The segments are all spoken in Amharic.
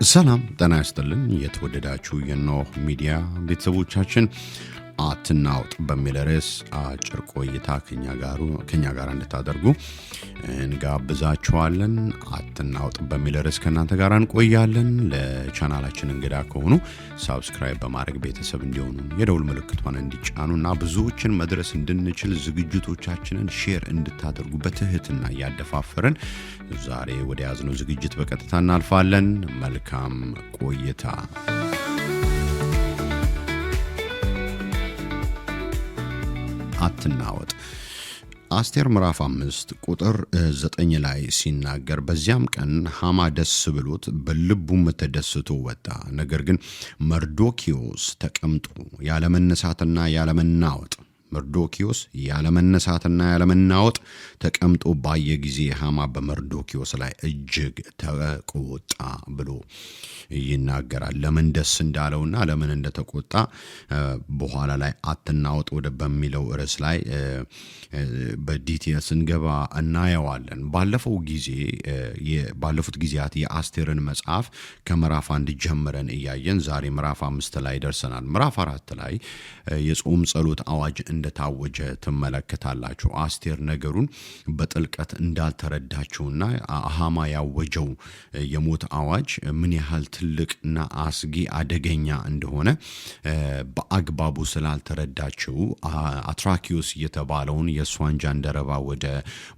ሰላም ጤና ይስጥልን የተወደዳችሁ የኖህ ሚዲያ ቤተሰቦቻችን አትናውጥ በሚል ርዕስ አጭር ቆይታ ከኛ ጋር እንድታደርጉ እንጋብዛችኋለን። አትናውጥ በሚል ርዕስ ከናንተ ጋር እንቆያለን። ለቻናላችን እንግዳ ከሆኑ ሰብስክራይብ በማድረግ ቤተሰብ እንዲሆኑ የደውል ምልክቷን እንዲጫኑና ብዙዎችን መድረስ እንድንችል ዝግጅቶቻችንን ሼር እንድታደርጉ በትህትና ያደፋፈረን ዛሬ ወደ ያዝነው ዝግጅት በቀጥታ እናልፋለን። መልካም ቆይታ። አትናወጥ አስቴር ምዕራፍ 5 ቁጥር 9 ላይ ሲናገር በዚያም ቀን ሃማ ደስ ብሎት በልቡም ተደስቶ ወጣ። ነገር ግን መርዶክዮስ ተቀምጦ ያለመነሳትና ያለመናወጥ መርዶክዮስ ያለመነሳትና ያለመናወጥ ተቀምጦ ባየ ጊዜ ሃማ በመርዶክዮስ ላይ እጅግ ተቆጣ ብሎ ይናገራል። ለምን ደስ እንዳለውና ለምን እንደተቆጣ በኋላ ላይ አትናወጥ ወደ በሚለው ርዕስ ላይ በዲቴልስ እንገባ እናየዋለን። ባለፉት ጊዜያት የአስቴርን መጽሐፍ ከምዕራፍ 1 ጀምረን እያየን ዛሬ ምዕራፍ 5 ላይ ደርሰናል። ምዕራፍ 4 ላይ የጾም ጸሎት አዋጅ እንደታወጀ ትመለከታላችሁ። አስቴር ነገሩን በጥልቀት እንዳልተረዳችውና ሃማ ያወጀው የሞት አዋጅ ምን ያህል ትልቅና አስጊ አደገኛ እንደሆነ በአግባቡ ስላልተረዳችው አትራኪዮስ የተባለውን የሷን ጃንደረባ ወደ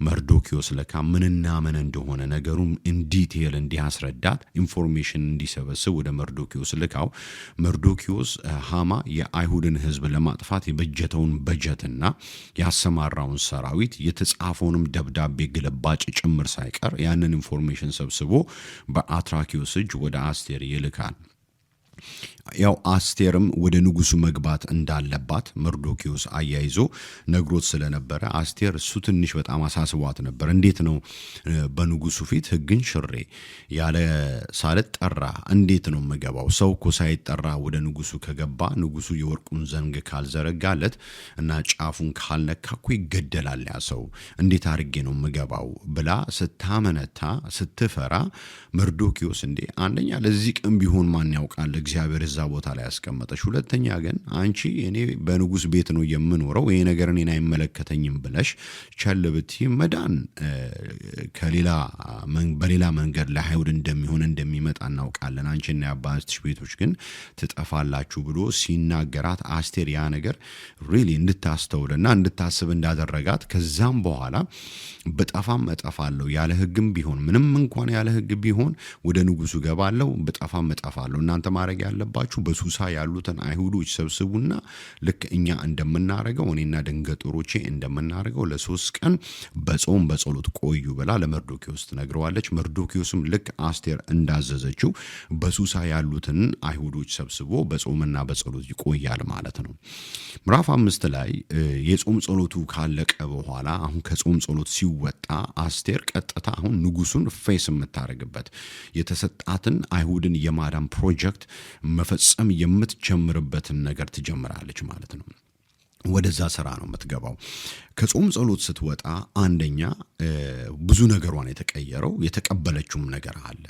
መርዶክዮስ ለካ ምንና ምን እንደሆነ ነገሩን ኢንዲቴል እንዲያስረዳት ኢንፎርሜሽን እንዲሰበስብ ወደ መርዶክዮስ ልካው መርዶክዮስ ሃማ የአይሁድን ሕዝብ ለማጥፋት የበጀተውን በጀትና ያሰማራውን ሰራዊት የተጻፈውንም ደብዳቤ ግልባጭ ጭምር ሳይቀር ያንን ኢንፎርሜሽን ሰብስቦ በአትራኪዮስ እጅ ወደ አስቴር ይልካል። ያው አስቴርም ወደ ንጉሱ መግባት እንዳለባት መርዶክዮስ አያይዞ ነግሮት ስለነበረ አስቴር እሱ ትንሽ በጣም አሳስቧት ነበር። እንዴት ነው በንጉሱ ፊት ሕግን ሽሬ ያለ ሳልጠራ እንዴት ነው መገባው? ሰው እኮ ሳይጠራ ወደ ንጉሱ ከገባ ንጉሱ የወርቁን ዘንግ ካልዘረጋለት እና ጫፉን ካልነካ እኮ ይገደላል ያ ሰው። እንዴት አድርጌ ነው መገባው ብላ ስታመነታ ስትፈራ መርዶክዮስ እንዴ አንደኛ ለዚህ ቀን ቢሆን ማን ያውቃል እግዚአብሔር እዛ ቦታ ላይ ያስቀመጠሽ፣ ሁለተኛ ግን አንቺ እኔ በንጉስ ቤት ነው የምኖረው ይሄ ነገር እኔን አይመለከተኝም ብለሽ ቸልብቲ መዳን በሌላ መንገድ ለአይሁድ እንደሚመጣ እናውቃለን። አንቺና የአባትሽ ቤቶች ግን ትጠፋላችሁ ብሎ ሲናገራት አስቴር ያ ነገር ሪሊ እንድታስተውልና እንድታስብ እንዳደረጋት ከዛም በኋላ በጠፋም እጠፋለሁ ያለ ሕግም ቢሆን ምንም እንኳን ያለ ሕግ ቢሆን ወደ ንጉሱ ገባለሁ በጠፋም እጠፋለሁ። እናንተ ማድረግ ያለባችሁ በሱሳ ያሉትን አይሁዶች ሰብስቡና ልክ እኛ እንደምናረገው እኔና ደንገጥሮቼ እንደምናረገው ለ3 ቀን በጾም በጸሎት ቆዩ ብላ ለመርዶክዮስ ትነግረዋለች። መርዶክዮስም ልክ አስቴር እንዳዘዘችው በሱሳ ያሉትን አይሁዶች ሰብስቦ በጾምና በጸሎት ይቆያል ማለት ነው። ምዕራፍ 5 ላይ የጾም ጸሎቱ ካለቀ በኋላ አሁን ከጾም ጸሎት ሲወጣ አስቴር ቀጥታ አሁን ንጉሱን ፌስ የምታረግበት የተሰጣትን አይሁድን የማዳን ፕሮጀክት መፈጸም የምትጀምርበትን ነገር ትጀምራለች ማለት ነው። ወደዛ ስራ ነው የምትገባው። ከጾም ጸሎት ስትወጣ አንደኛ ብዙ ነገሯን የተቀየረው የተቀበለችውም ነገር አለ።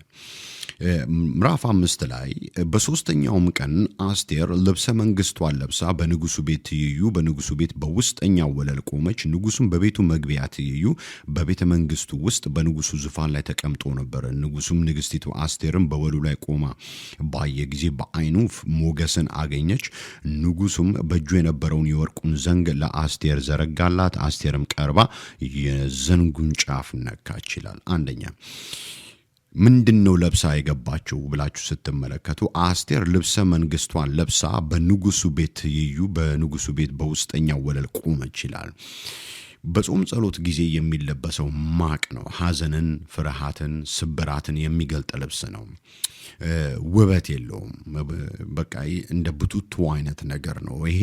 ምዕራፍ 5 ላይ በሶስተኛውም ቀን አስቴር ልብሰ መንግስቷን ለብሳ በንጉሱ ቤት ትይዩ በንጉሱ ቤት በውስጠኛው ወለል ቆመች። ንጉሱም በቤቱ መግቢያ ትይዩ በቤተ መንግስቱ ውስጥ በንጉሱ ዙፋን ላይ ተቀምጦ ነበር። ንጉሱም ንግስቲቱ አስቴርም በወሉ ላይ ቆማ ባየ ጊዜ በዓይኑ ሞገስን አገኘች። ንጉሱም በእጁ የነበረውን የወርቁን ዘንግ ለአስቴር ዘረጋላት። አስቴርም ቀርባ የዘንጉን ጫፍ ነካች ይላል። አንደኛ ምንድነው ለብሳ የገባችው ብላችሁ ስትመለከቱ አስቴር ልብሰ መንግስቷን ለብሳ በንጉሱ ቤት ትይዩ በንጉሱ ቤት በውስጠኛው ወለል ቆመች ይላል። በጾም ጸሎት ጊዜ የሚለበሰው ማቅ ነው። ሐዘንን፣ ፍርሃትን፣ ስብራትን የሚገልጥ ልብስ ነው። ውበት የለውም። በቃ እንደ ብቱቱ አይነት ነገር ነው። ይሄ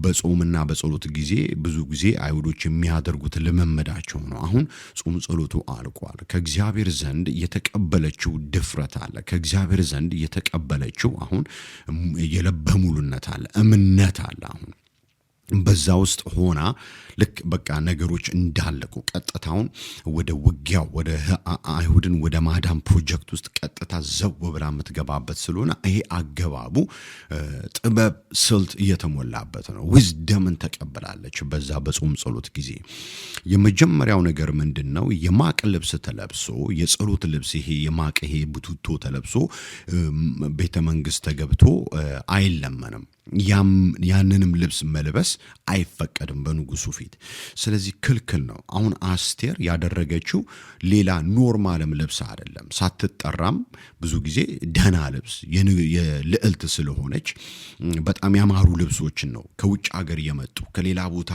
በጾምና በጸሎት ጊዜ ብዙ ጊዜ አይሁዶች የሚያደርጉት ልምምዳቸው ነው። አሁን ጾም ጸሎቱ አልቋል። ከእግዚአብሔር ዘንድ የተቀበለችው ድፍረት አለ። ከእግዚአብሔር ዘንድ የተቀበለችው አሁን የልበ ሙሉነት አለ፣ እምነት አለ። አሁን በዛ ውስጥ ሆና ልክ በቃ ነገሮች እንዳለቁ ቀጥታውን ወደ ውጊያው ወደ አይሁድን ወደ ማዳን ፕሮጀክት ውስጥ ቀጥታ ዘው ብላ የምትገባበት ስለሆነ ይሄ አገባቡ ጥበብ ስልት እየተሞላበት ነው። ዊዝደምን ተቀበላለች በዛ በጾም ጸሎት ጊዜ። የመጀመሪያው ነገር ምንድነው? የማቅ ልብስ ተለብሶ የጸሎት ልብስ ይሄ የማቅ ይሄ ቡቱቶ ተለብሶ ቤተ መንግስት ተገብቶ አይለመንም። ያንንም ልብስ መልበስ አይፈቀድም በንጉሱ ፊት። ስለዚህ ክልክል ነው። አሁን አስቴር ያደረገችው ሌላ ኖርማልም ልብስ አይደለም። ሳትጠራም ብዙ ጊዜ ደህና ልብስ የልዕልት ስለሆነች በጣም ያማሩ ልብሶችን ነው ከውጭ ሀገር የመጡ ከሌላ ቦታ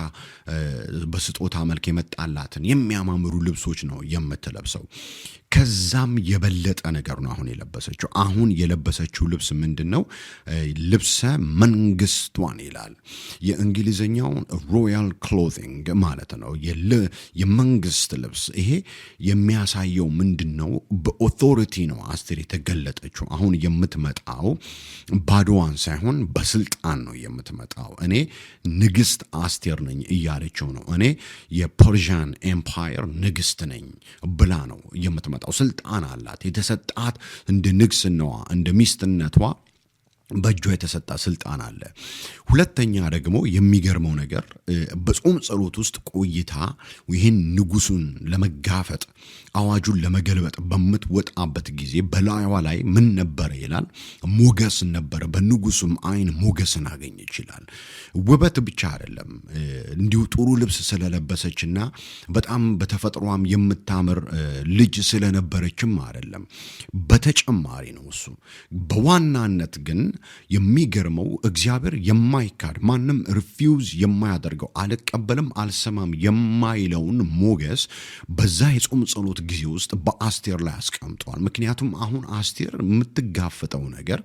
በስጦታ መልክ የመጣላትን የሚያማምሩ ልብሶች ነው የምትለብሰው። ከዛም የበለጠ ነገር ነው አሁን የለበሰችው። አሁን የለበሰችው ልብስ ምንድነው? ልብሰ መንግስቷን ይላል። የእንግሊዘኛው ሮያል ክሎቲንግ ማለት ነው። የመንግስት ልብስ። ይሄ የሚያሳየው ምንድነው? በኦቶሪቲ ነው አስቴር የተገለጠችው። አሁን የምትመጣው ባዶዋን ሳይሆን በስልጣን ነው የምትመጣው። እኔ ንግስት አስቴር ነኝ እያለችው ነው። እኔ የፐርሺያን ኤምፓየር ንግስት ነኝ ብላ ነው የምትመጣው። ስልጣን አላት። የተሰጣት እንደ ንግስናዋ እንደ ሚስትነቷ በእጇ የተሰጣ ስልጣን አለ። ሁለተኛ ደግሞ የሚገርመው ነገር በጾም ጸሎት ውስጥ ቆይታ ይህን ንጉሱን ለመጋፈጥ አዋጁን ለመገልበጥ በምትወጣበት ጊዜ በላይዋ ላይ ምን ነበረ ይላል? ሞገስ ነበረ። በንጉሱም አይን ሞገስን አገኘች ይላል። ውበት ብቻ አይደለም፣ እንዲሁ ጥሩ ልብስ ስለለበሰችና በጣም በተፈጥሯም የምታምር ልጅ ስለነበረችም አይደለም። በተጨማሪ ነው እሱ። በዋናነት ግን የሚገርመው እግዚአብሔር የማይካድ ማንም ሪፊውዝ የማያደርገው አልቀበልም አልሰማም የማይለውን ሞገስ በዛ የጾም ጸሎት ጊዜ ውስጥ በአስቴር ላይ አስቀምጧል። ምክንያቱም አሁን አስቴር የምትጋፈጠው ነገር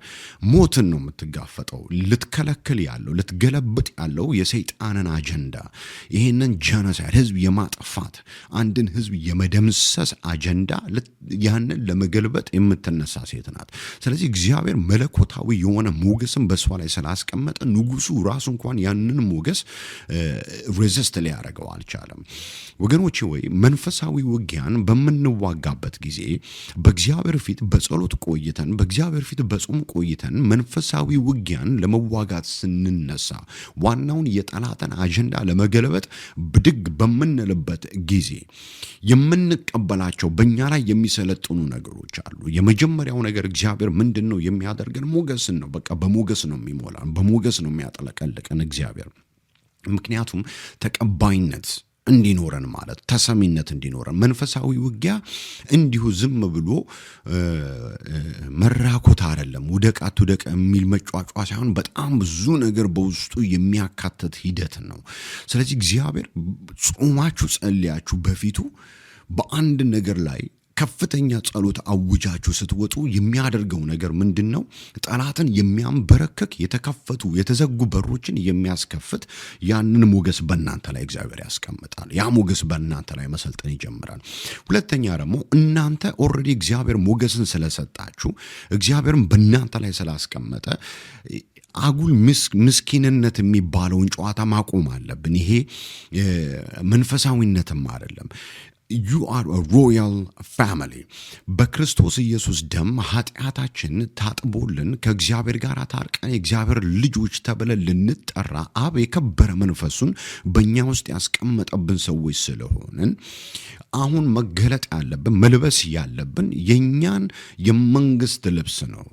ሞትን ነው የምትጋፈጠው። ልትከለክል ያለው ልትገለብጥ ያለው የሰይጣንን አጀንዳ፣ ይሄንን ጄኖሳይድ ህዝብ የማጥፋት አንድን ህዝብ የመደምሰስ አጀንዳ ያንን ለመገልበጥ የምትነሳ ሴት ናት። ስለዚህ እግዚአብሔር መለኮታዊ የሆነ ሞገስን በሷ ላይ ስላስቀመጠ ንጉሱ ራሱ እንኳን ያንን ሞገስ ሬዚስት ሊያደርገው አልቻለም። ወገኖቼ ወይ መንፈሳዊ ውጊያን በምንዋጋበት ጊዜ በእግዚአብሔር ፊት በጸሎት ቆይተን በእግዚአብሔር ፊት በጾም ቆይተን መንፈሳዊ ውጊያን ለመዋጋት ስንነሳ ዋናውን የጠላትን አጀንዳ ለመገለበጥ ብድግ በምንልበት ጊዜ የምንቀበላቸው በእኛ ላይ የሚሰለጥኑ ነገሮች አሉ። የመጀመሪያው ነገር እግዚአብሔር ምንድነው የሚያደርገን? ሞገስን ነው። በቃ በሞገስ ነው የሚሞላን፣ በሞገስ ነው የሚያጠለቀልቀን እግዚአብሔር። ምክንያቱም ተቀባይነት እንዲኖረን ማለት ተሰሚነት እንዲኖረን። መንፈሳዊ ውጊያ እንዲሁ ዝም ብሎ መራኮት አይደለም። ውደቃት ውደቅ የሚል መጫጫ ሳይሆን በጣም ብዙ ነገር በውስጡ የሚያካትት ሂደት ነው። ስለዚህ እግዚአብሔር ጾማችሁ ጸልያችሁ በፊቱ በአንድ ነገር ላይ ከፍተኛ ጸሎት አውጃችሁ ስትወጡ የሚያደርገው ነገር ምንድነው? ጠላትን የሚያንበረክክ የተከፈቱ የተዘጉ በሮችን የሚያስከፍት ያንን ሞገስ በእናንተ ላይ እግዚአብሔር ያስቀምጣል። ያ ሞገስ በእናንተ ላይ መሰልጠን ይጀምራል። ሁለተኛ ደግሞ እናንተ ኦልሬዲ እግዚአብሔር ሞገስን ስለሰጣችሁ እግዚአብሔርን በእናንተ ላይ ስላስቀመጠ አጉል ምስኪንነት የሚባለውን ጨዋታ ማቆም አለብን። ይሄ መንፈሳዊነትም አይደለም። You are a royal family. በክርስቶስ ኢየሱስ ደም ኃጢአታችን ታጥቦልን ከእግዚአብሔር ጋር ታርቀን የእግዚአብሔር ልጆች ተብለን ልንጠራ አብ የከበረ መንፈሱን በእኛ ውስጥ ያስቀመጠብን ሰዎች ስለሆንን አሁን መገለጥ ያለብን መልበስ ያለብን የኛን የመንግስት ልብስ ነው።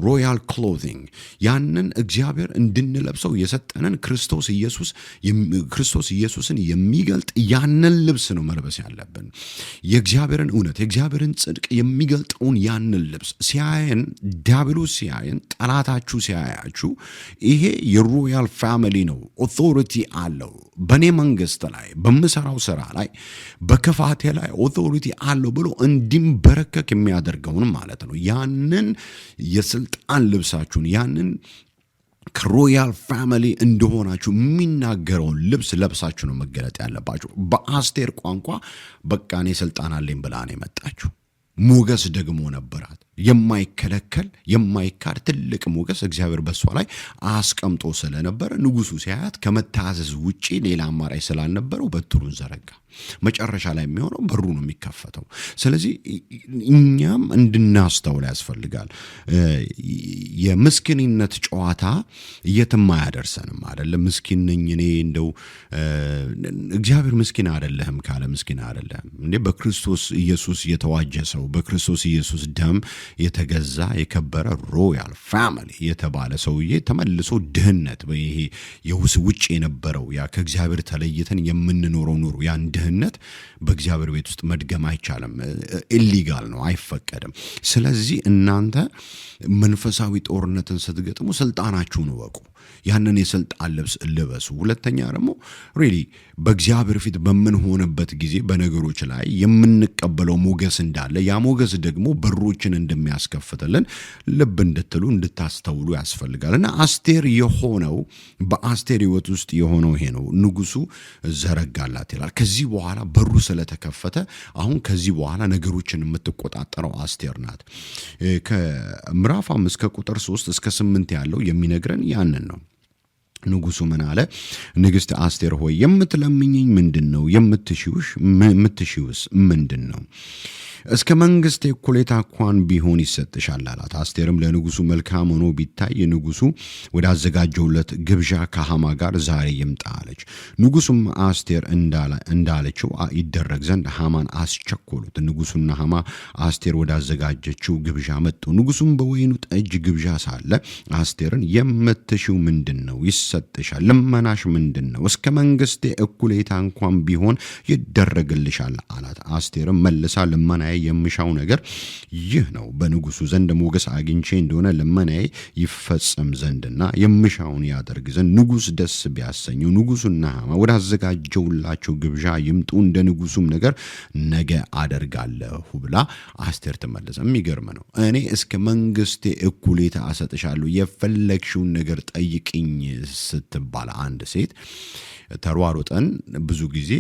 ሮያል ክሎዚንግ። ያንን እግዚአብሔር እንድንለብሰው የሰጠንን ክርስቶስ ኢየሱስን የሚገልጥ ያንን ልብስ ነው መልበስ ያለብን። የእግዚአብሔርን እውነት የእግዚአብሔርን ጽድቅ የሚገልጠውን ያንን ልብስ ሲያየን ዲያብሎስ ሲያየን ጠላታችሁ ሲያያችሁ ይሄ የሮያል ፋሚሊ ነው፣ ኦቶሪቲ አለው በኔ መንግስት ላይ በምሰራው ስራ ላይ በክፋቴ ላይ ኦቶሪቲ አለው ብሎ እንዲንበረከክ የሚያደርገውን ማለት ነው። ያንን የስልጣን ልብሳችሁን ያንን ከሮያል ፋሚሊ እንደሆናችሁ የሚናገረውን ልብስ ለብሳችሁ ነው መገለጥ ያለባችሁ። በአስቴር ቋንቋ በቃ እኔ ስልጣን አለኝ ብላ ነው የመጣችሁ። ሞገስ ደግሞ ነበራት። የማይከለከል የማይካድ ትልቅ ሞገስ እግዚአብሔር በሷ ላይ አስቀምጦ ስለነበረ ንጉሱ ሲያያት ከመታዘዝ ውጪ ሌላ አማራጭ ስላልነበረው በትሩን ዘረጋ። መጨረሻ ላይ የሚሆነው በሩ ነው የሚከፈተው። ስለዚህ እኛም እንድናስተውል ያስፈልጋል። የምስኪንነት ጨዋታ የትም አያደርሰንም አይደለም። ምስኪን ነኝ እኔ እንደው እግዚአብሔር ምስኪን አይደለህም ካለ ምስኪን አይደለህም እንዴ? በክርስቶስ ኢየሱስ የተዋጀ ሰው በክርስቶስ ኢየሱስ ደም የተገዛ የከበረ ሮያል ፋሚሊ የተባለ ሰውዬ ተመልሶ ድህነት ይሄ ውጭ የነበረው ያ ከእግዚአብሔር ተለይተን የምንኖረው ኑሮ ያን ድህነት በእግዚአብሔር ቤት ውስጥ መድገም አይቻልም። ኢሊጋል ነው፣ አይፈቀድም። ስለዚህ እናንተ መንፈሳዊ ጦርነትን ስትገጥሙ ስልጣናችሁን እወቁ። ያንን የስልጣን ልብስ ልበሱ። ሁለተኛ ደግሞ ሪሊ በእግዚአብሔር ፊት በምንሆንበት ጊዜ በነገሮች ላይ የምንቀበለው ሞገስ እንዳለ ያ ሞገስ ደግሞ በሮችን እንደሚያስከፍትልን ልብ እንድትሉ እንድታስተውሉ ያስፈልጋልና አስቴር የሆነው በአስቴር ሕይወት ውስጥ የሆነው ይሄ ነው። ንጉሱ ዘረጋላት ይላል። ከዚህ በኋላ በሩ ስለተከፈተ አሁን ከዚህ በኋላ ነገሮችን የምትቆጣጠረው አስቴር ናት። ከምዕራፍ 5 ከቁጥር 3 እስከ 8 ያለው የሚነግረን ያንን ነው። ንጉሱ ምን አለ? ንግሥት አስቴር ሆይ የምትለምኝኝ ምንድነው? የምትሽውስ ምንድነው? እስከ መንግስት እኩሌታ እንኳን ቢሆን ይሰጥሻል አላት። አስቴርም ለንጉሱ መልካም ሆኖ ቢታይ ንጉሱ ወዳዘጋጀውለት ግብዣ ከሐማ ጋር ዛሬ ይምጣ አለች። ንጉሱም አስቴር እንዳለችው ይደረግ ዘንድ ሐማን አስቸኮሉት። ንጉሱና ሐማ አስቴር ወዳዘጋጀችው ግብዣ መጡ። ንጉሱም በወይኑ ጠጅ ግብዣ ሳለ አስቴርን የምትሽው ምንድነው? ይሰጥሻል። ልመናሽ ምንድነው? እስከ መንግስቴ እኩሌታ እንኳን ቢሆን ይደረግልሻል አላት። አስቴርም መልሳ ልመናዬ የምሻው ነገር ይህ ነው፣ በንጉሱ ዘንድ ሞገስ አግኝቼ እንደሆነ ልመናዬ ይፈጸም ዘንድና የምሻውን ያደርግ ዘንድ ንጉስ ደስ ቢያሰኘው ንጉሱና ሐማ ወዳዘጋጀውላቸው ግብዣ ይምጡ፣ እንደ ንጉሱም ነገር ነገ አደርጋለሁ ብላ አስቴር ተመለሰ። የሚገርም ነው። እኔ እስከ መንግስቴ እኩሌታ አሰጥሻለሁ የፈለግሽውን ነገር ጠይቅኝ ስትባል አንድ ሴት ተሯሩጠን ብዙ ጊዜ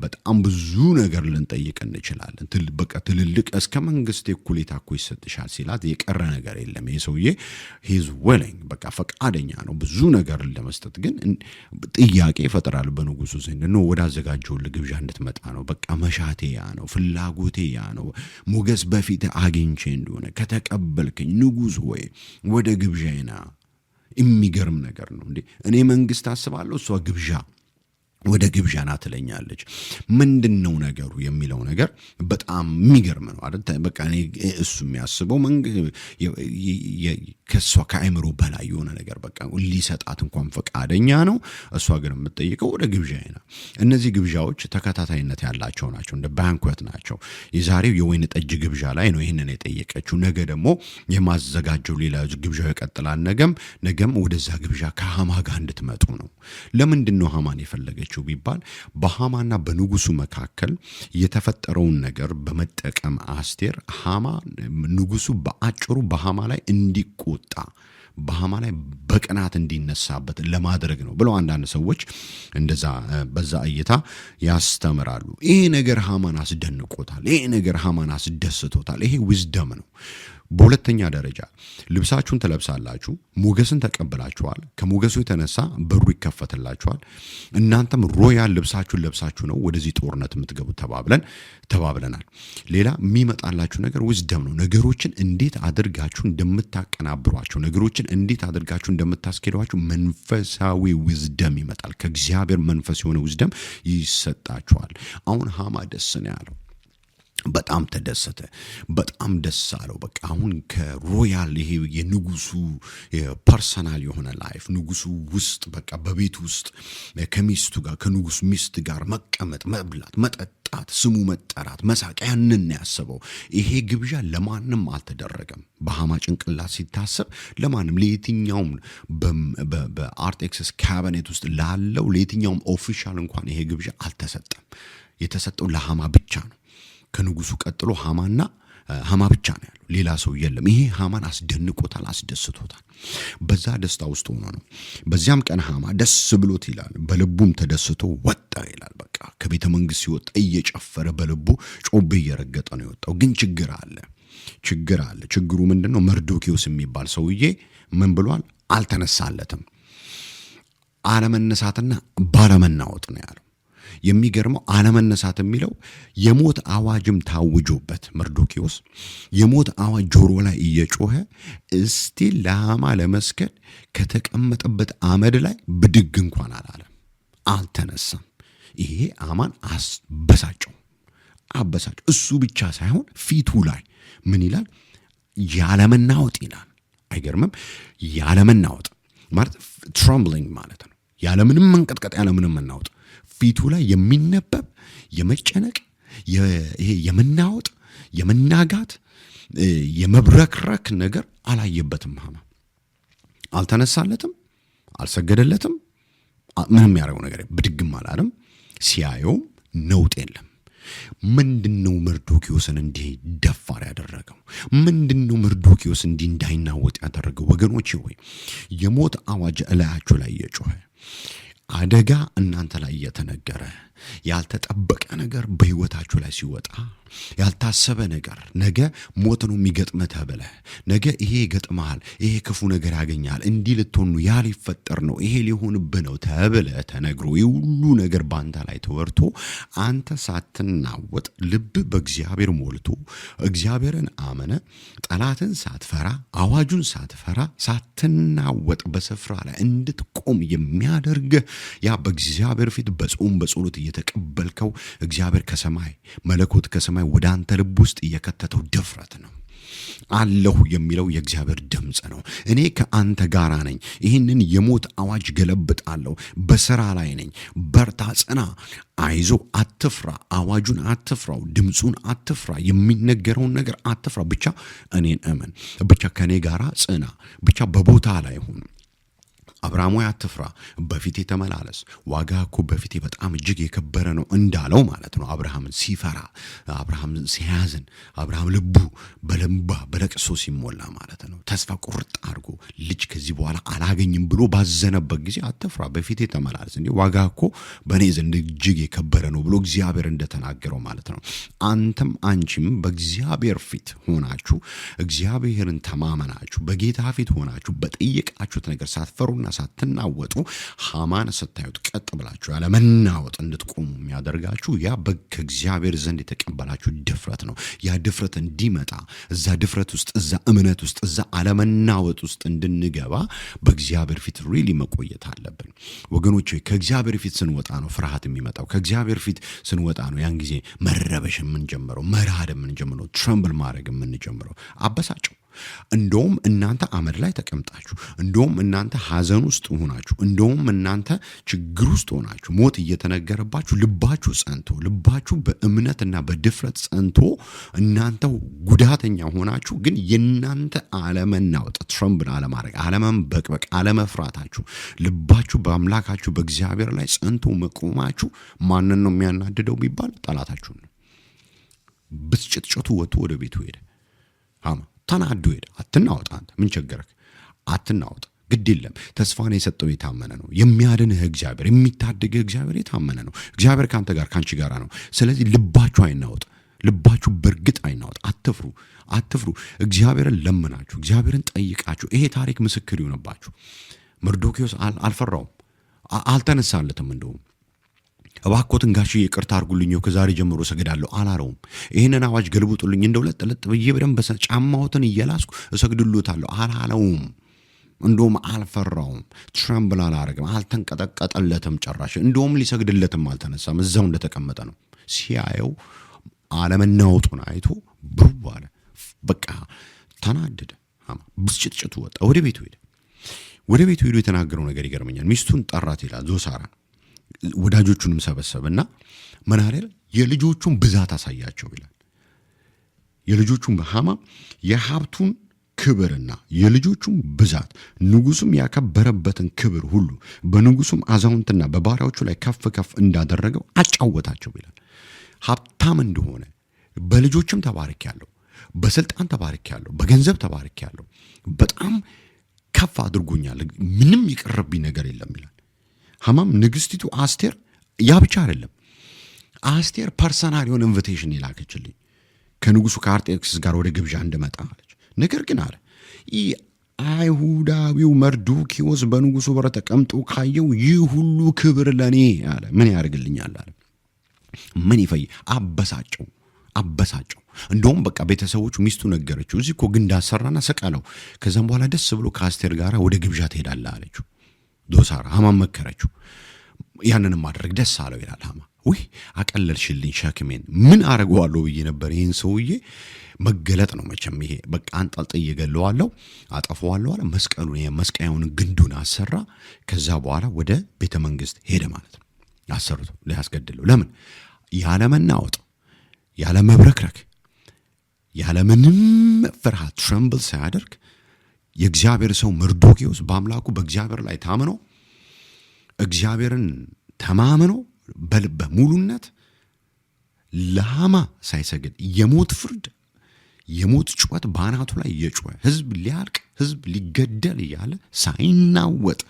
በጣም ብዙ ነገር ልንጠይቅ እንችላለን። በቃ ትልልቅ እስከ መንግስት እኩሌታ እኮ ይሰጥሻል ሲላት የቀረ ነገር የለም። ይሄ ሰውዬ ሂዝ ዊሊንግ በቃ ፈቃደኛ ነው ብዙ ነገር ለመስጠት። ግን ጥያቄ ይፈጥራል በንጉሱ ዘንድ ነው። ወዳዘጋጀውልህ ግብዣ እንድትመጣ ነው። በቃ መሻቴ ያ ነው፣ ፍላጎቴ ያ ነው። ሞገስ በፊት አግኝቼ እንደሆነ ከተቀበልከኝ ንጉስ ወይ ወደ ግብዣዬና። የሚገርም ነገር ነው እንዴ! እኔ መንግስት አስባለሁ፣ እሷ ግብዣ ወደ ግብዣ ና ትለኛለች። ምንድነው ነገሩ የሚለው ነገር በጣም የሚገርም ነው አይደል? በቃ እሱ የሚያስበው ከሷ ከአእምሮ በላይ የሆነ ነገር በቃ ሊሰጣት እንኳን ፈቃደኛ ነው። እሷ ግን የምትጠይቀው ወደ ግብዣዬ ነው። እነዚህ ግብዣዎች ተከታታይነት ያላቸው ናቸው፣ እንደ ባንኩዌት ናቸው። የዛሬው የወይን ጠጅ ግብዣ ላይ ነው ይሄንን የጠየቀችው። ነገ ደግሞ የማዘጋጀው ሌላ ግብዣው ይቀጥላል። ነገም ወደዛ ግብዣ ከሐማ ጋር እንድትመጡ ነው። ለምንድን ነው ሐማን የፈለገችው ቢባል በሐማና በንጉሱ መካከል የተፈጠረውን ነገር በመጠቀም አስቴር ንጉሱ በአጭሩ በሐማ ላይ እንዲቆጣ በሐማ ላይ በቅናት እንዲነሳበት ለማድረግ ነው ብለው አንዳንድ ሰዎች እንደዛ በዛ እይታ ያስተምራሉ። ይሄ ነገር ሐማን አስደንቆታል። ይሄ ነገር ሐማን አስደስቶታል። ይሄ ዊዝደም ነው። በሁለተኛ ደረጃ ልብሳችሁን ትለብሳላችሁ፣ ሞገስን ተቀብላችኋል። ከሞገሱ የተነሳ በሩ ይከፈትላችኋል። እናንተም ሮያል ልብሳችሁን ለብሳችሁ ነው ወደዚህ ጦርነት የምትገቡት ተባብለናል። ሌላ የሚመጣላችሁ ነገር ዊዝደም ነው። ነገሮችን እንዴት አድርጋችሁ እንደምታቀናብሯቸው፣ ነገሮችን እንዴት አድርጋችሁ እንደምታስኬዷቸው መንፈሳዊ ዊዝደም ይመጣል። ከእግዚአብሔር መንፈስ የሆነ ዊዝደም ይሰጣችኋል። አሁን ሐማ ደስ ነው ያለው። በጣም ተደሰተ። በጣም ደስ አለው። በቃ አሁን ከሮያል ይሄ የንጉሱ ፐርሰናል የሆነ ላይፍ ንጉሱ ውስጥ በቃ በቤት ውስጥ ከሚስቱ ጋር ከንጉስ ሚስት ጋር መቀመጥ፣ መብላት፣ መጠጣት፣ ስሙ መጠራት፣ መሳቅ ያንን ያሰበው። ይሄ ግብዣ ለማንም አልተደረገም። በሐማ ጭንቅላት ሲታሰብ ለማንም ለየትኛውም በአርጤክስስ ካቢኔት ውስጥ ላለው ለየትኛውም ኦፊሻል እንኳን ይሄ ግብዣ አልተሰጠም። የተሰጠው ለሐማ ብቻ ነው። ከንጉሱ ቀጥሎ ሐማ ብቻ ነው ያለው፣ ሌላ ሰው የለም። ይሄ ሐማን አስደንቆታል፣ አስደስቶታል። በዛ ደስታ ውስጥ ሆኖ ነው። በዚያም ቀን ሐማ ደስ ብሎት ይላል፣ በልቡም ተደስቶ ወጣ ይላል። በቃ ከቤተ መንግስት ሲወጣ እየጨፈረ በልቡ ጮቤ እየረገጠ ነው የወጣው። ግን ችግር አለ። ችግር አለ። ችግሩ ምንድነው? መርዶኪዮስ የሚባል ሰውዬ ምን ብሏል? አልተነሳለትም። አለመነሳትና ባለመናወጥ ነው ያለው። የሚገርመው አለመነሳት የሚለው የሞት አዋጅም ታውጆበት መርዶኪዮስ የሞት አዋጅ ጆሮ ላይ እየጮኸ እስቲ ለሃማ ለመስገድ ከተቀመጠበት አመድ ላይ ብድግ እንኳን አላለም፣ አልተነሳም። ይሄ ሃማን አበሳጨው። እሱ ብቻ ሳይሆን ፊቱ ላይ ምን ይላል? ያለመናወጥ ይላል። አይገርምም? ያለመናወጥ ማለት ትራምብሊንግ ማለት ነው። ያለምንም መንቀጥቀጥ፣ ያለምንም መናወጥ ፊቱ ላይ የሚነበብ የመጨነቅ ይሄ የመናወጥ የመናጋት የመብረክረክ ነገር አላየበትም። ሃማ አልተነሳለትም፣ አልሰገደለትም፣ ምንም ያደረገው ነገር ብድግም አላለም። ሲያየውም ነውጥ የለም። ምንድነው መርዶኪዮስን እንዲህ ደፋር ያደረገው? ምንድነው መርዶኪዮስ እንዲህ እንዳይናወጥ ያደረገው? ወገኖቼ ሆይ የሞት አዋጅ እላያችሁ ላይ እየጮኸ አደጋ እናንተ ላይ እየተነገረ ያልተጠበቀ ነገር በህይወታችሁ ላይ ሲወጣ ያልታሰበ ነገር ነገ ሞት ነው የሚገጥመህ ተብለህ ነገ ይሄ ይገጥመሃል፣ ይሄ ክፉ ነገር ያገኛል፣ እንዲህ ልትሆኑ ያ ሊፈጠር ነው፣ ይሄ ሊሆንብህ ነው ተብለህ ተነግሮ የሁሉ ነገር ባንተ ላይ ተወርቶ አንተ ሳትናወጥ ልብ በእግዚአብሔር ሞልቶ እግዚአብሔርን አመነ ጠላትን ሳትፈራ አዋጁን ሳትፈራ ሳትናወጥ በስፍራ ላይ እንድትቆም የሚያደርግ ያ በእግዚአብሔር ፊት በጾም በጸሎት እየተቀበልከው እግዚአብሔር ከሰማይ መለኮት ከሰማይ ወደ አንተ ልብ ውስጥ እየከተተው ድፍረት ነው። አለሁ የሚለው የእግዚአብሔር ድምጽ ነው። እኔ ከአንተ ጋር ነኝ፣ ይህንን የሞት አዋጅ ገለብጣለሁ፣ በሥራ ላይ ነኝ፣ በርታ፣ ጽና፣ አይዞ፣ አትፍራ፣ አዋጁን አትፍራው፣ ድምፁን አትፍራ፣ የሚነገረውን ነገር አትፍራ፣ ብቻ እኔን እመን፣ ብቻ ከኔ ጋር ጽና፣ ብቻ በቦታ ላይ ሁን። አብርሃም ሆይ አትፍራ፣ በፊቴ ተመላለስ፣ ዋጋ እኮ በፊቴ በጣም እጅግ የከበረ ነው እንዳለው ማለት ነው። አብርሃምን ሲፈራ፣ አብርሃምን ሲያዝን፣ አብርሃም ልቡ በለምባ በለቅሶ ሲሞላ ማለት ነው። ተስፋ ቁርጥ አድርጎ ልጅ ከዚህ በኋላ አላገኝም ብሎ ባዘነበት ጊዜ አትፍራ፣ በፊቴ ተመላለስ፣ እንዴ ዋጋ እኮ በእኔ ዘንድ እጅግ የከበረ ነው ብሎ እግዚአብሔር እንደተናገረው ማለት ነው። አንተም አንቺም በእግዚአብሔር ፊት ሆናችሁ እግዚአብሔርን ተማመናችሁ በጌታ ፊት ሆናችሁ በጠየቃችሁት ነገር ሳትፈሩና ሳትናወጡ ሃማን ስታዩት ቀጥ ብላችሁ ያለ መናወጥ እንድትቆሙ የሚያደርጋችሁ ያ ከእግዚአብሔር ዘንድ የተቀበላችሁ ድፍረት ነው። ያ ድፍረት እንዲመጣ እዛ ድፍረት ውስጥ እዛ እምነት ውስጥ እዛ አለመናወጥ ውስጥ እንድንገባ በእግዚአብሔር ፊት ሪሊ መቆየት አለብን ወገኖች። ከእግዚአብሔር ፊት ስንወጣ ነው ፍርሃት የሚመጣው። ከእግዚአብሔር ፊት ስንወጣ ነው ያን ጊዜ መረበሽ የምንጀምረው፣ መርሃድ የምንጀምረው፣ ትረምብል ማድረግ የምንጀምረው። አበሳጨው። እንደውም እናንተ አመድ ላይ ተቀምጣችሁ፣ እንደውም እናንተ ሐዘን ውስጥ ሆናችሁ፣ እንደውም እናንተ ችግር ውስጥ ሆናችሁ ሞት እየተነገረባችሁ ልባችሁ ጸንቶ ልባችሁ በእምነትና በድፍረት ጸንቶ እናንተ ጉዳተኛ ሆናችሁ ግን የናንተ አለመናወጥ ትረምብል አለማድረግ አለመንበቅበቅ አለመፍራታችሁ ልባችሁ በአምላካችሁ በእግዚአብሔር ላይ ጸንቶ መቆማችሁ ማንን ነው የሚያናድደው ቢባል ጠላታችሁ ነው። ብስጭትጨቱ ወጥቶ ወደ ቤቱ ሄደ። ሃማ ተናዶ ሄደ። አትናወጥ፣ አንተ ምን ቸገረክ? አትናወጥ፣ ግድ የለም። ተስፋን የሰጠው የታመነ ነው። የሚያድንህ እግዚአብሔር፣ የሚታደግህ እግዚአብሔር የታመነ ነው። እግዚአብሔር ካንተ ጋር ካንቺ ጋር ነው። ስለዚህ ልባችሁ አይናወጥ፣ ልባችሁ በእርግጥ አይናወጥ። አትፍሩ። እግዚአብሔርን ለምናችሁ፣ እግዚአብሔርን ጠይቃችሁ ይሄ ታሪክ ምስክር ይሆንባችሁ። መርዶኪዮስ አልፈራውም፣ አልተነሳለትም። እንደውም እባክዎትን ጋሽዬ ይቅርታ አድርጉልኝ ከዛሬ ጀምሮ እሰግዳለሁ አላረውም። ይሄንን አዋጅ ገልብጡልኝ እንደው ለጥ ብዬ በደንብ ጫማዎትን እየላስኩ እሰግድልዎታለሁ አላለውም። እንደውም አልፈራውም፣ ትረምብል አላረግም፣ አልተንቀጠቀጠለትም ጭራሽ። እንደውም ሊሰግድለትም አልተነሳም፣ እዛው እንደተቀመጠ ነው። ሲያየው አለመናወጡን አይቶ ብሩ አለ። በቃ ተናደደ። ብስጭትጭቱ ወጣ፣ ወደ ቤቱ ሄደ። ወደ ቤቱ ሄዶ የተናገረው ነገር ይገርመኛል። ሚስቱን ጠራት ይላል፣ ዞሳራን ወዳጆቹንም ሰበሰበና ምን አለ? የልጆቹን ብዛት አሳያቸው ይላል። የልጆቹን ሃማ የሀብቱን ክብርና የልጆቹን ብዛት ንጉሱም ያከበረበትን ክብር ሁሉ በንጉሱም አዛውንትና በባሪያዎቹ ላይ ከፍ ከፍ እንዳደረገው አጫወታቸው ይላል። ሀብታም እንደሆነ በልጆችም ተባርኬያለሁ፣ በስልጣን ተባርኬያለሁ፣ በገንዘብ ተባርኬያለሁ፣ በጣም ከፍ አድርጎኛል፣ ምንም የቀረብኝ ነገር የለም ይላል። ሃማም ንግስቲቱ አስቴር ያ ብቻ አይደለም፣ አስቴር ፐርሰናል የሆነ ኢንቪቴሽን ይላከችልኝ። ከንጉሱ ከአርጤክስስ ጋር ወደ ግብዣ እንድመጣ አለች። ነገር ግን አለ አይሁዳዊው መርዶክዮስ በንጉሱ በር ተቀምጦ ካየው ይህ ሁሉ ክብር ለኔ አለ ምን ያርግልኛል አለ። ምን ይፈይ አበሳጨው። እንደውም በቃ ቤተሰቦቹ ሚስቱ ነገረችው እዚህ እኮ ግንድ አሰራና ሰቀለው ከዛም በኋላ ደስ ብሎ ከአስቴር ጋር ወደ ግብዣ ትሄዳለህ አለችው። ዶሳራ ሐማን መከረችው። ያንንም ማድረግ ደስ አለው ይላል ሐማ። ወይ አቀለልሽልኝ ሸክሜን ምን አረጋዋለሁ ብዬ ነበር። ይሄን ሰውዬ መገለጥ ነው መቼም ይሄ በቃ አንጠልጥዬ እገለዋለሁ አጠፋዋለሁ አለ። መስቀያውን ግንዱን አሰራ። ከዛ በኋላ ወደ ቤተ መንግስት ሄደ ማለት ነው። አሰርቶ ሊያስገድለው ለምን ያለ መናወጥ ያለ መብረክረክ ያለ ምንም ፍርሃት ትረምብል ሳያደርግ የእግዚአብሔር ሰው መርዶክዮስ በአምላኩ በእግዚአብሔር ላይ ታምኖ እግዚአብሔርን ተማምኖ በልበ ሙሉነት ለሐማ ሳይሰግድ የሞት ፍርድ የሞት ጩኸት ባናቱ ላይ የጮኸ ህዝብ ሊያልቅ ህዝብ ሊገደል እያለ ሳይናወጥ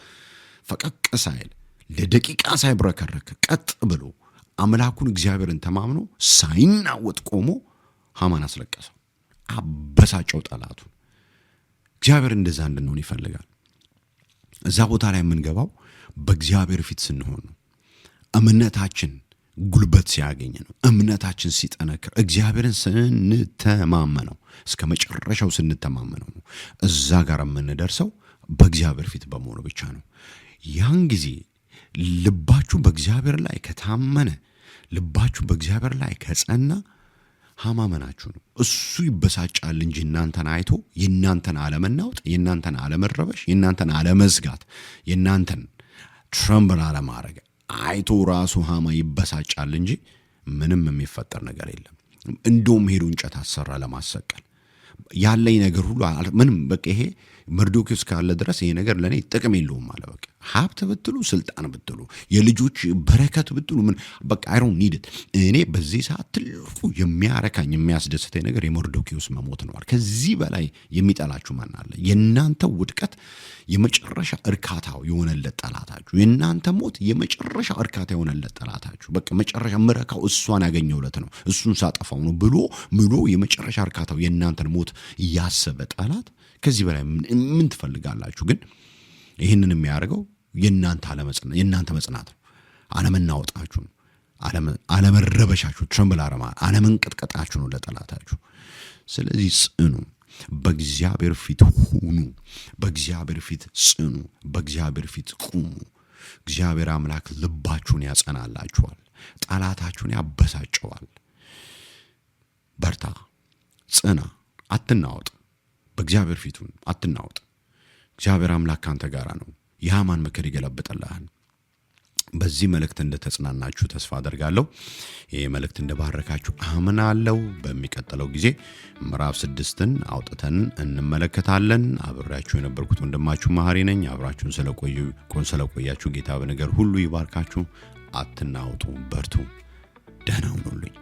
ፈቀቅ ሳይል ለደቂቃ ሳይብረከረክ ቀጥ ብሎ አምላኩን እግዚአብሔርን ተማምኖ ሳይናወጥ ቆሞ ሐማን አስለቀሰው፣ አበሳጨው ጠላቱን። እግዚአብሔር እንደዛ እንድንሆን ይፈልጋል። እዛ ቦታ ላይ የምንገባው በእግዚአብሔር ፊት ስንሆን ነው። እምነታችን ጉልበት ሲያገኝ ነው። እምነታችን ሲጠነክር እግዚአብሔርን ስንተማመነው እስከ መጨረሻው ስንተማመነው ነው። እዛ ጋር የምንደርሰው በእግዚአብሔር ፊት በመሆኑ ብቻ ነው። ያን ጊዜ ልባችሁ በእግዚአብሔር ላይ ከታመነ ልባችሁ በእግዚአብሔር ላይ ከጸና ሐማመናችሁ ነው። እሱ ይበሳጫል እንጂ እናንተን አይቶ የእናንተን አለመናወጥ፣ የእናንተን አለመረበሽ፣ የእናንተን አለመዝጋት፣ የእናንተን ትረምብል አለማድረግ አይቶ ራሱ ሐማ ይበሳጫል እንጂ ምንም የሚፈጠር ነገር የለም። እንደውም ሄዶ እንጨት አሰራ ለማሰቀል። ያለኝ ነገር ሁሉ ምንም በቃ ይሄ መርዶክዮስ ካለ ድረስ ይሄ ነገር ለኔ ጥቅም የለውም አለ። በቃ ሀብት ብትሉ ስልጣን ብትሉ የልጆች በረከት ብትሉ ምን በቃ አይ ዶንት ኒድ ኢት። እኔ በዚህ ሰዓት ትልቁ የሚያረካኝ የሚያስደስተኝ ነገር የመርዶክዮስ መሞት ነው። ከዚህ በላይ የሚጠላችሁ ማን አለ? የእናንተ ውድቀት የመጨረሻ እርካታው የሆነለት ጠላታችሁ፣ የእናንተ ሞት የመጨረሻ እርካታ የሆነለት ጠላታችሁ፣ በቃ መጨረሻ ምረካው እሷን ያገኘውለት ነው እሱን ሳጠፋው ነው ብሎ የመጨረሻ እርካታው የእናንተን ሞት ያሰበ ጠላት ከዚህ በላይ ምን ትፈልጋላችሁ? ግን ይህንን የሚያደርገው የእናንተ መጽናት ነው። አለመናወጣችሁ ነው። አለመረበሻችሁ፣ ትረምብል አለመንቀጥቀጣችሁ ነው ለጠላታችሁ። ስለዚህ ጽኑ፣ በእግዚአብሔር ፊት ሁኑ፣ በእግዚአብሔር ፊት ጽኑ፣ በእግዚአብሔር ፊት ቁሙ። እግዚአብሔር አምላክ ልባችሁን ያጸናላችኋል፣ ጠላታችሁን ያበሳጨዋል። በርታ፣ ጽና፣ አትናወጥ። በእግዚአብሔር ፊቱን አትናወጥ። እግዚአብሔር አምላክ ካንተ ጋር ነው። የሐማን ምክር ይገለብጥልሃል። በዚህ መልእክት እንደተጽናናችሁ ተስፋ አደርጋለሁ። ይህ መልእክት እንደባረካችሁ አምናለሁ። በሚቀጥለው ጊዜ ምዕራፍ 6ን አውጥተን እንመለከታለን። አብሬያችሁ የነበርኩት ወንድማችሁ መሐሪ ነኝ። አብራችሁን ስለቆያችሁ ጌታ በነገር ሁሉ ይባርካችሁ። አትናወጡ፣ በርቱ፣ ደህና ሁኑልኝ።